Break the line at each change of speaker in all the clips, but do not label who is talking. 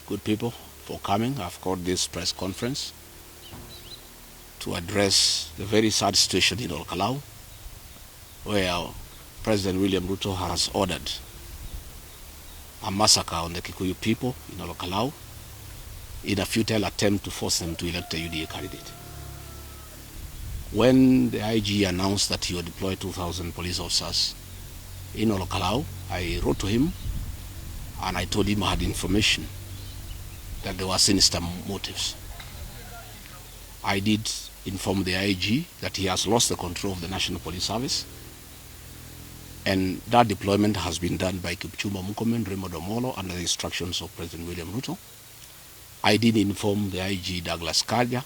good people, for coming. I've called this press conference to address the very sad situation in Olkalau, where President William Ruto has ordered a massacre on the Kikuyu people in Olkalau in a futile attempt to force them to elect a UDA candidate. When the IG announced that he would deploy 2,000 police officers in Olkalau, I wrote to him and I told him I had information that there were sinister motives. I did inform the IG that he has lost the control of the National Police Service, and that deployment has been done by Kipchumba Murkomen, Raymond Omolo, under the instructions of President William Ruto. I did inform the IG Douglas Kaja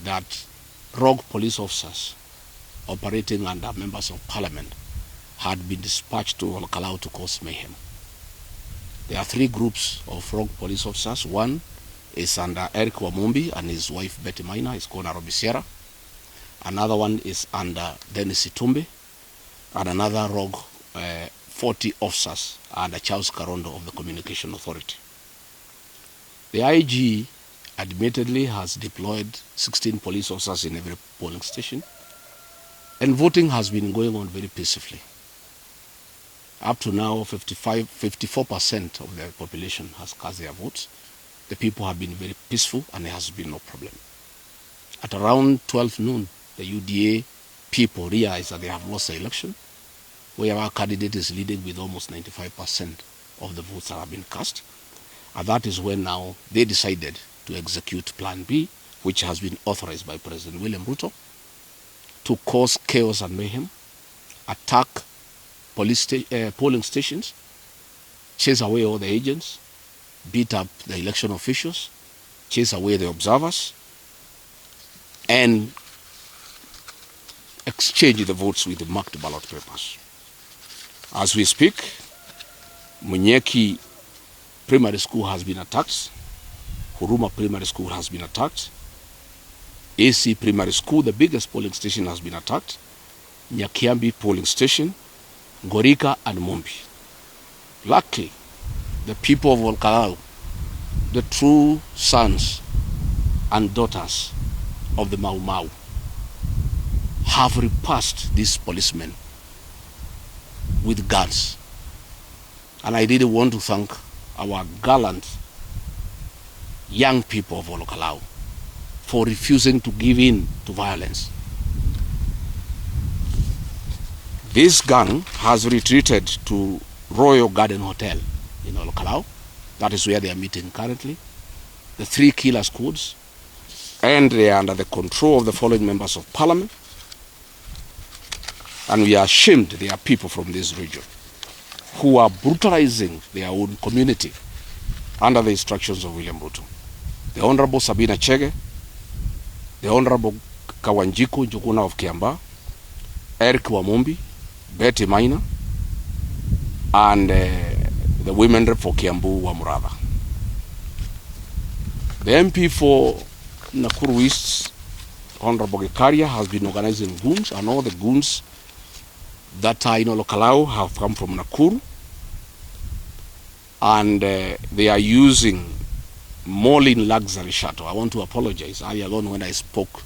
that rogue police officers operating under members of parliament had been dispatched to Olkalau to cause mayhem. There are three groups of rogue police officers. One is under Eric Wamumbi and his wife Betty Maina, is called Nairobi Sierra. Another one is under Dennis Itumbi, and another rogue 40 officers under Charles Karondo of the Communication Authority. The IG admittedly has deployed 16 police officers in every polling station, and voting has been going on very peacefully. Up to now, 54% of the population has cast their votes. The people have been very peaceful and there has been no problem. At around 12 noon, the UDA people realized that they have lost the election, where our candidate is leading with almost 95% of the votes that have been cast. And that is when now they decided to execute Plan B, which has been authorized by President William Ruto, to cause chaos and mayhem, attack polling stations, chase away all the agents, beat up the election officials, chase away the observers, and exchange the votes with the marked ballot papers. As we speak, Munyeki Primary School has been attacked, Huruma Primary School has been attacked, AC Primary School, the biggest polling station, has been attacked, Nyakiambi Polling Station, Gorika and Mumbi. Luckily, the people of Olkalau, the true sons and daughters of the Mau Mau, have repulsed these policemen with guns. And I really want to thank our gallant young people of Olkalau for refusing to give in to violence. This gang has retreated to Royal Garden Hotel in Olkalau. That is where they are meeting currently. The three killer squads, and they are under the control of the following members of parliament. And we are ashamed they are people from this region who are brutalizing their own community under the instructions of William Ruto. The Honorable Sabina Chege, the Honorable Kawanjiku Njuguna of Kiamba, Eric Wamumbi, Betty Maina, and the women rep for Kiambu Wamuraba. The MP for Nakuru East, Honorable Gachagua, has been organizing Goons, and all the Goons that are in Olkalau have come from Nakuru, and they are using Molin luxury shuttle. I want to apologize. Earlier on when I spoke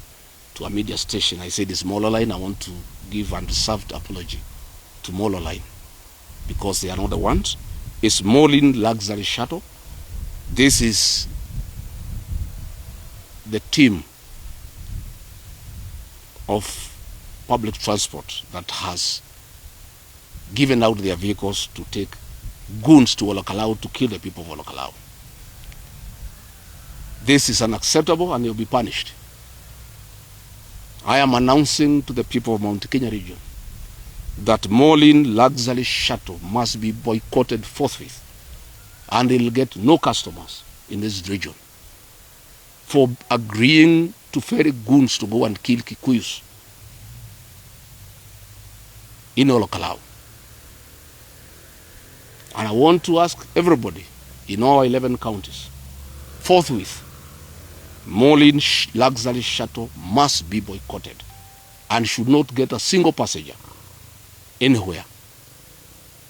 to a media station, I said it's Molo Line. I want to give an undeserved apology to Molo Line, because they are not the ones. It's Molin luxury shuttle. This is the team of public transport that has given out their vehicles to take goons to Olkalau to kill the people of Olkalau. This is unacceptable and they will be punished. I am announcing to the people of Mount Kenya region that Molin luxury shuttle must be boycotted forthwith, and they will get no customers in this region for agreeing to ferry goons to go and kill Kikuyus in Olkalau. And I want to ask everybody in all 11 counties, forthwith, Molin luxury shuttle must be boycotted and should not get a single passenger anywhere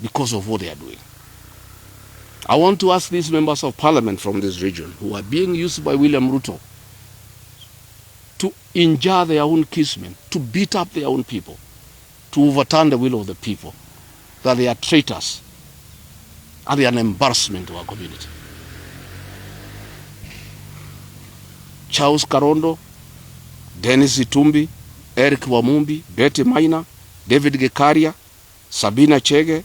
because of what they are doing. I want to ask these members of parliament from this region who are being used by William Ruto to injure their own kinsmen, to beat up their own people, to overturn the will of the people, that they are traitors and they are an embarrassment to our community. Charles Karondo, Dennis Itumbi, Eric Wamumbi, Betty Maina, David Gekaria, Sabina Chege,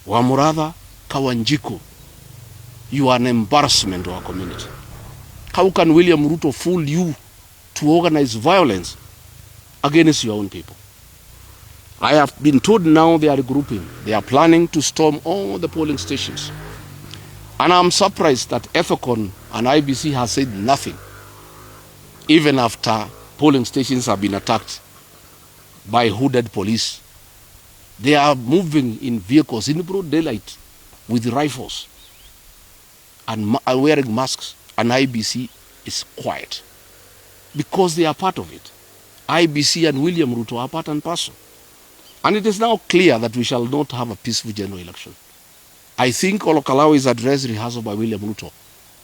Wamuratha, Kawanjiko, you are an embarrassment to our community. How can William Ruto fool you to organize violence against your own people? I have been told now they are regrouping. They are planning to storm all the polling stations. And I'm surprised that Ethicon and IBC has said nothing, even after polling stations have been attacked by hooded police. They are moving in vehicles in broad daylight with rifles and wearing masks, and IBC is quiet because they are part of it. IBC and William Ruto are part and parcel. And it is now clear that we shall not have a peaceful general election. I think Olokalawa is address rehearsal by William Ruto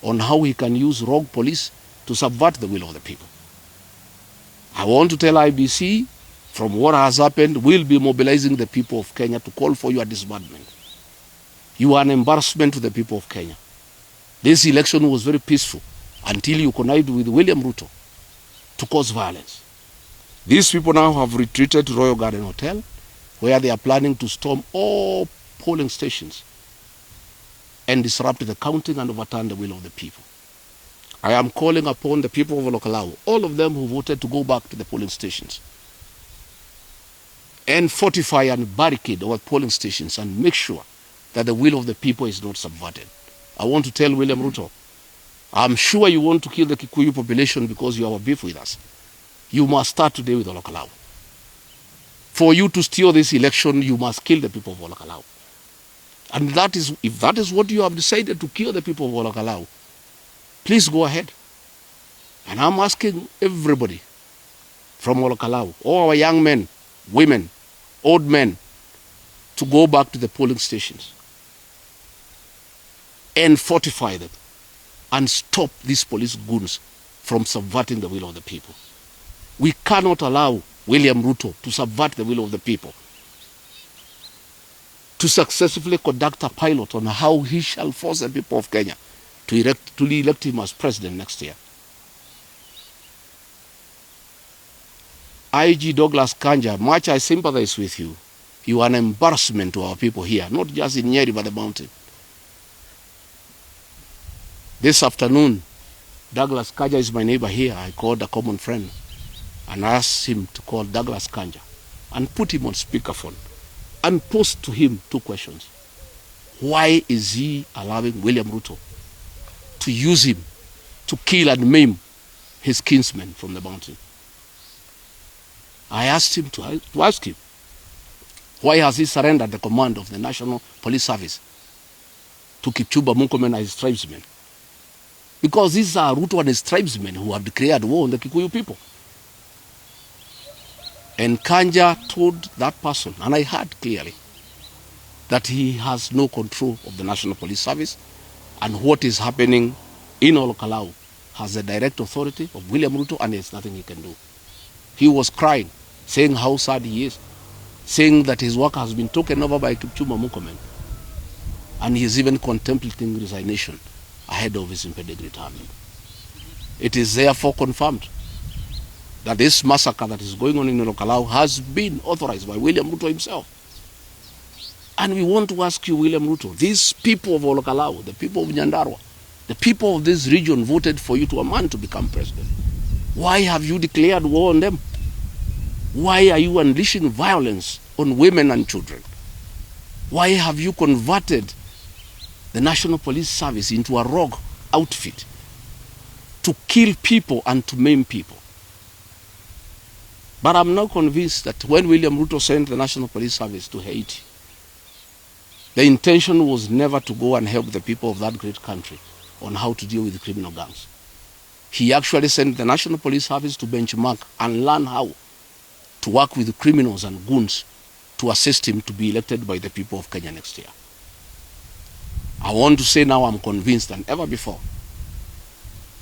on how he can use rogue police to subvert the will of the people. I want to tell IBC, from what has happened, we'll be mobilizing the people of Kenya to call for your disbandment. You are an embarrassment to the people of Kenya. This election was very peaceful until you connived with William Ruto to cause violence. These people now have retreated to Royal Garden Hotel, where they are planning to storm all polling stations and disrupt the counting and overturn the will of the people. I am calling upon the people of Olokalawa, all of them who voted to go back to the polling stations, and fortify and barricade our polling stations and make sure that the will of the people is not subverted. I want to tell William Ruto, I'm sure you want to kill the Kikuyu population because you have a beef with us. You must start today with Olokalawa. For you to steal this election, you must kill the people of Olokalawa. And that is, if that is what you have decided, to kill the people of Olokalawa, please go ahead. And I'm asking everybody from Olokalawa, all our young men, women, old men, to go back to the polling stations and fortify them and stop these police goons from subverting the will of the people. We cannot allow William Ruto to subvert the will of the people, to successfully conduct a pilot on how he shall force the people of Kenya to elect him as president next year. IG Douglas Kanja, much I sympathize with you. You are an embarrassment to our people here, not just in Nyeri but the mountain. This afternoon, Douglas Kanja is my neighbor here. I called a common friend and asked him to call Douglas Kanja and put him on speakerphone and posed to him 2 questions. Why is he allowing William Ruto to use him to kill and maim his kinsmen from the mountain? I asked him to ask him, why has he surrendered the command of the National Police Service to Kipchumba Murkomen and his tribesmen? Because these are Ruto and his tribesmen who have declared war on the Kikuyu people. And Kanja told that person, and I heard clearly, that he has no control of the National Police Service, and what is happening in Olokalawa has the direct authority of William Ruto, and there's nothing he can do. He was crying, saying how sad he is, saying that his work has been taken over by Kipchumba Murkomen, and he is even contemplating resignation ahead of his impending retirement. It is therefore confirmed that this massacre that is going on in Olokalawa has been authorized by William Ruto himself. And we want to ask you, William Ruto, these people of Olokalawa, the people of Nyandarua, the people of this region voted for you to a man to become president. Why have you declared war on them? Why are you unleashing violence on women and children? Why have you converted the National Police Service into a rogue outfit to kill people and to maim people? But I'm now convinced that when William Ruto sent the National Police Service to Haiti, the intention was never to go and help the people of that great country on how to deal with the criminal gangs. He actually sent the National Police Service to benchmark and learn how to work with the criminals and goons to assist him to be elected by the people of Kenya next year. I want to say now I'm convinced than ever before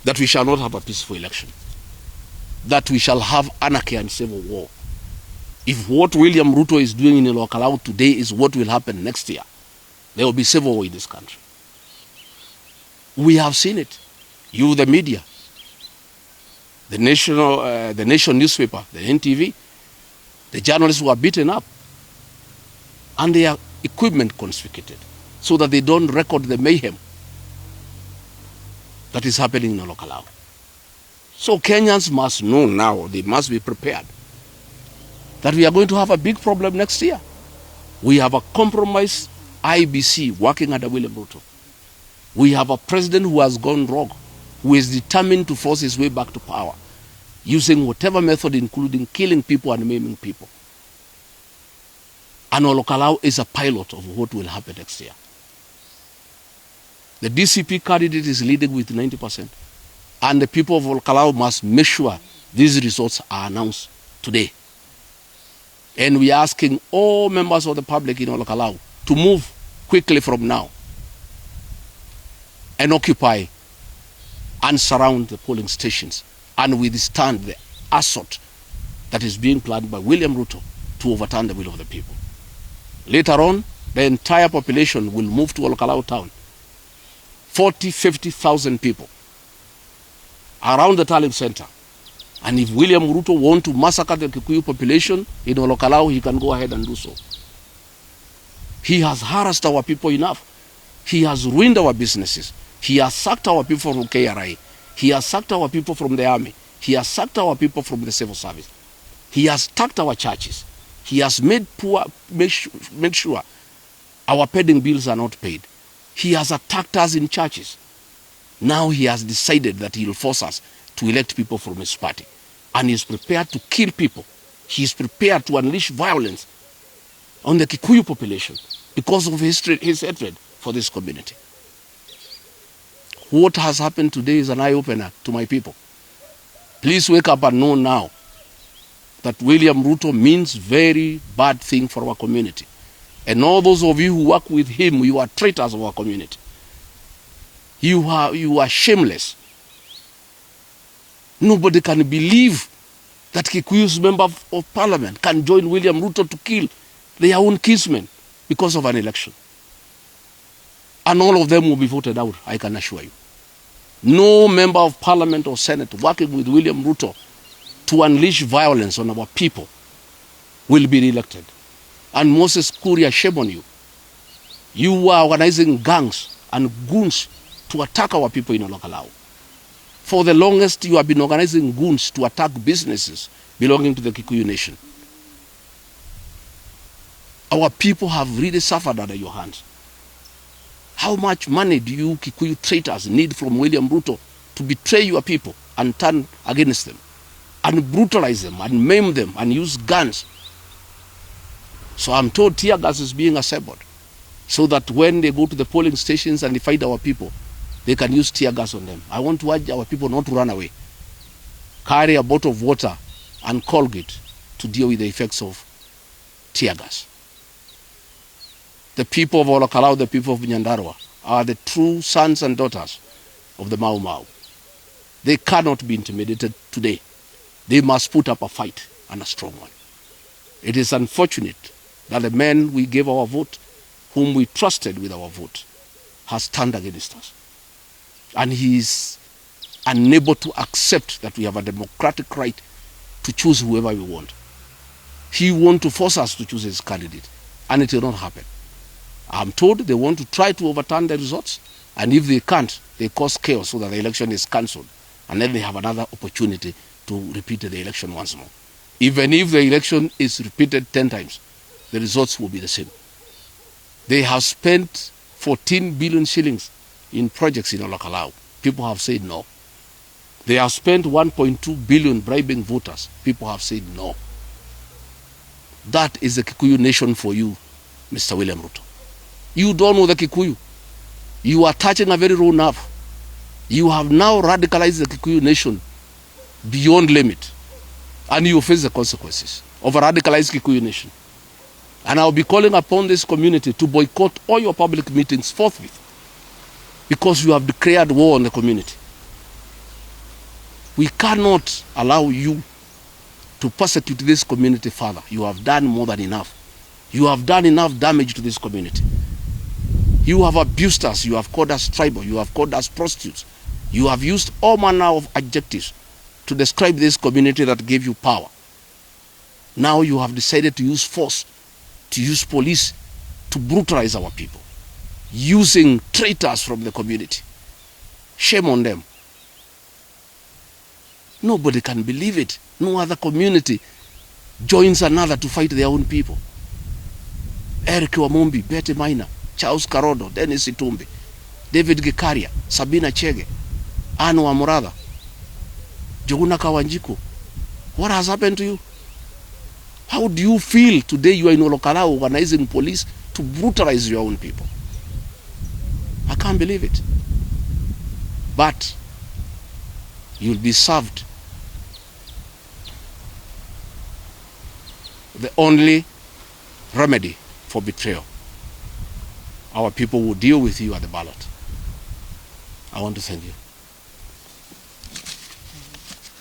that we shall not have a peaceful election, that we shall have anarchy and civil war. If what William Ruto is doing in Olokalou today is what will happen next year, there will be civil war in this country. We have seen it. You, the media, the nation newspaper, the NTV, the journalists who are beaten up, and their equipment confiscated, so that they don't record the mayhem that is happening in Olokalou. So Kenyans must know now, they must be prepared, that we are going to have a big problem next year. We have a compromised IBC working under William Ruto. We have a president who has gone rogue, who is determined to force his way back to power, using whatever method, including killing people and maiming people. And Olokalou is a pilot of what will happen next year. The DCP candidate is leading with 90%. And the people of Olokalou must make sure these results are announced today. And we are asking all members of the public in Olokalou to move quickly from now and occupy and surround the polling stations and withstand the assault that is being planned by William Ruto to overturn the will of the people. Later on, the entire population will move to Olokalou town. 40,000-50,000 people around the Talib Center. And if William Ruto wants to massacre the Kikuyu population in Olokalou, he can go ahead and do so. He has harassed our people enough. He has ruined our businesses. He has sacked our people from KRI. He has sacked our people from the army. He has sacked our people from the civil service. He has attacked our churches. He has made sure our pending bills are not paid. He has attacked us in churches. Now he has decided that he will force us to elect people from his party. And he is prepared to kill people. He is prepared to unleash violence on the Kikuyu population because of his hatred for this community. What has happened today is an eye-opener to my people. Please wake up and know now that William Ruto means very bad thing for our community. And all those of you who work with him, you are traitors of our community. You are shameless. Nobody can believe that Kikuyu's member of parliament can join William Ruto to kill their own kinsmen because of an election. And all of them will be voted out, I can assure you. No member of parliament or senate working with William Ruto to unleash violence on our people will be re-elected. And Moses Kuria, shame on you. You are organizing gangs and goons to attack our people in Olokalou. For the longest, you have been organizing goons to attack businesses belonging to the Kikuyu nation. Our people have really suffered under your hands. How much money do you Kikuyu traitors need from William Ruto to betray your people and turn against them and brutalize them and maim them and use guns? So I'm told tear gas is being assembled so that when they go to the polling stations and they find our people, they can use tear gas on them. I want to urge our people not to run away. Carry a bottle of water and Colgate to deal with the effects of tear gas. The people of Olokalou, the people of Nyandarua, are the true sons and daughters of the Mau Mau. They cannot be intimidated today. They must put up a fight, and a strong one. It is unfortunate that the man we gave our vote, whom we trusted with our vote, has turned against us. And he is unable to accept that we have a democratic right to choose whoever we want. He wants to force us to choose his candidate, and it will not happen. I'm told they want to try to overturn the results, and if they can't, they cause chaos so that the election is cancelled, and then they have another opportunity to repeat the election once more. Even if the election is repeated 10 times, the results will be the same. They have spent 14 billion shillings in projects in Olokalou. People have said no. They have spent 1.2 billion bribing voters. People have said no. That is the Kikuyu nation for you, Mr. William Ruto. You don't know the Kikuyu. You are touching a very raw nerve. You have now radicalized the Kikuyu nation beyond limit. And you face the consequences of a radicalized Kikuyu nation. And I'll be calling upon this community to boycott all your public meetings forthwith because you have declared war on the community. We cannot allow you to persecute this community further. You have done more than enough. You have done enough damage to this community. You have abused us. You have called us tribal. You have called us prostitutes. You have used all manner of adjectives to describe this community that gave you power. Now you have decided to use force, to use police to brutalize our people, using traitors from the community. Shame on them. Nobody can believe it. No other community joins another to fight their own people. Eric Wamumbi, Betty Maina, Charles Karodo, Dennis Itumbi, David Gikaria, Sabina Chege, Anu Amuradha, Joguna Kawanjiku. What has happened to you? How do you feel today you are in Olokala organizing police to brutalize your own people? I can't believe it. But you'll be served. The only remedy for betrayal. Our people will deal with you at the ballot. I want to thank you.